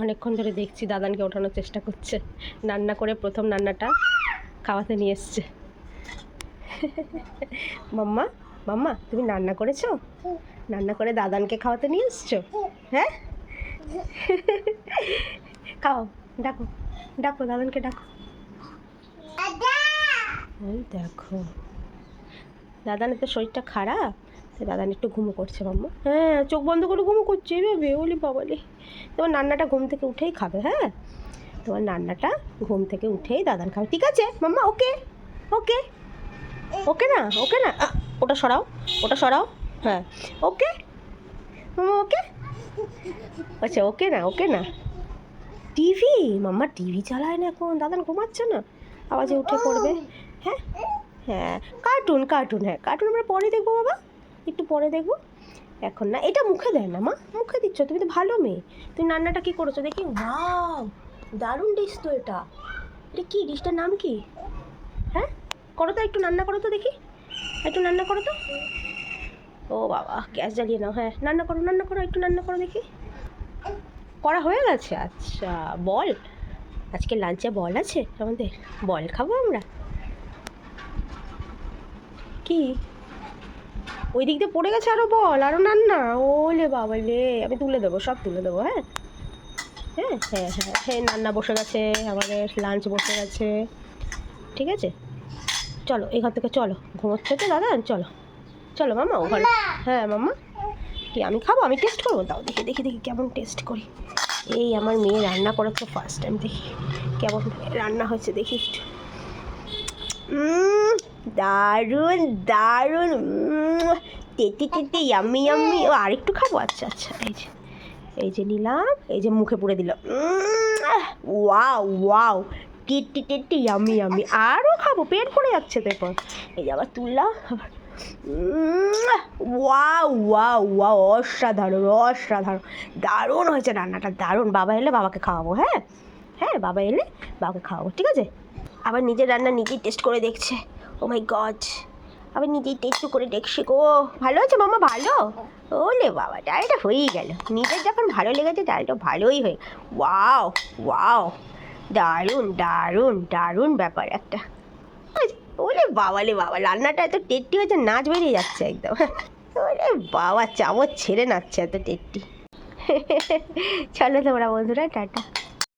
অনেকক্ষণ ধরে দেখছি দাদানকে ওঠানোর চেষ্টা করছে, রান্না করে প্রথম রান্নাটা খাওয়াতে নিয়ে এসছে। মাম্মা মাম্মা তুমি রান্না করেছো? রান্না করে দাদানকে খাওয়াতে নিয়ে এসছো? হ্যাঁ, খাও, ডাকো ডাকো দাদানকে ডাকো। ওই দেখো দাদানের তো শরীরটা খারাপ, দাদান একটু ঘুমো করছে মাম্মা। হ্যাঁ, চোখ বন্ধ করে ঘুমো করছে এভাবে, ওলি বাবালি। তোমার রান্নাটা ঘুম থেকে উঠেই খাবে। হ্যাঁ, তোমার রান্নাটা ঘুম থেকে উঠেই দাদান খাবে, ঠিক আছে মাম্মা? ওকে ওকে ওকে না, ওকে না, ওটা সরাও, ওটা সরাও। হ্যাঁ, ওকে মাম্মা, ওকে। আচ্ছা, ওকে না, ওকে না। টিভি মাম্মা টিভি চালায় না এখন, দাদান ঘুমাচ্ছে না, আওয়াজে উঠে পড়বে। হ্যাঁ হ্যাঁ, কার্টুন কার্টুন, হ্যাঁ কার্টুন আমরা পরে দেখবো বাবা, একটু পরে দেখবো, এখন না। এটা মুখে দেয় না মা, মুখে দিচ্ছ, তুমি তো ভালো মেয়ে। তুমি রান্নাটা কী করেছো দেখি? ওয়াও, দারুণ ডিশ তো এটা। এটা কী ডিশটার নাম কি? হ্যাঁ, করো তো, একটু রান্না করো তো দেখি, একটু রান্না করো তো। ও বাবা, গ্যাস জ্বালিয়ে নাও। হ্যাঁ, রান্না করো, রান্না করো, একটু রান্না করো দেখি। করা হয়ে গেছে? আচ্ছা, বল, আজকে লাঞ্চে বল আছে আমাদের, বল খাবো আমরা। কি ওই দিক দিয়ে পড়ে গেছে? আরও বল, আরও রান্না। ওলে বাবা লে, আমি তুলে দেবো, সব তুলে দেবো। হ্যাঁ হ্যাঁ হ্যাঁ হ্যাঁ হ্যাঁ, রান্না বসে গেছে আমাদের, লাঞ্চ বসে গেছে, ঠিক আছে। চলো এই ঘর থেকে, চলো, ঘুমোচ্ছে তো দাদা, চলো চলো মাম্মা ওখানে। হ্যাঁ মাম্মা, কি আমি খাবো? আমি টেস্ট করবো, দাও দেখি দেখি দেখি কেমন টেস্ট করি। এই আমার মেয়ে রান্না করেছে ফার্স্ট টাইম, দেখি কেমন রান্না হয়েছে, দেখি একটু। দারুণ দারুণ, তেতে তেতে, ইয়াম্মি ইয়াম্মি। ও আরেকটু খাবো? আচ্ছা আচ্ছা, এই যে নিলাম, এই যে মুখে পুড়ে দিলাম। ওয়াও ওয়াও, টেটে টেটে, ইয়াম্মি ইয়াম্মি। আরও খাবো, পেট ভরে যাচ্ছে তো এরপর। এই যে আবার তুললাম, ওয়াও ওয়াও ওয়াও, অসাধারণ অসাধারণ, দারুণ হয়েছে রান্নাটা, দারুণ। বাবা এলে বাবাকে খাওয়াবো। হ্যাঁ হ্যাঁ, বাবা এলে বাবাকে খাওয়াবো, ঠিক আছে। আবার নিজের রান্না নিজেই টেস্ট করে দেখছে। ও মাই গড, আবার নিজেই টেস্ট করে দেখছি গো। ভালো আছে মামা? ভালো? ওলে বাবা, ডালটা হয়েই গেল, নিজের যখন ভালো লেগেছে ডালটা ভালোই হয়ে। ওয়াও ওয়াও, দারুণ দারুণ দারুণ ব্যাপার একটা। ওলে বাবা রে বাবা, রান্নাটা এত টেস্টি হয়েছে, নাচ বেরিয়ে যাচ্ছে একদম। ওরে বাবা, চামচ ছেড়ে নাচছে, এত টেস্টি। চলো তোমরা বন্ধুরা, টাটা।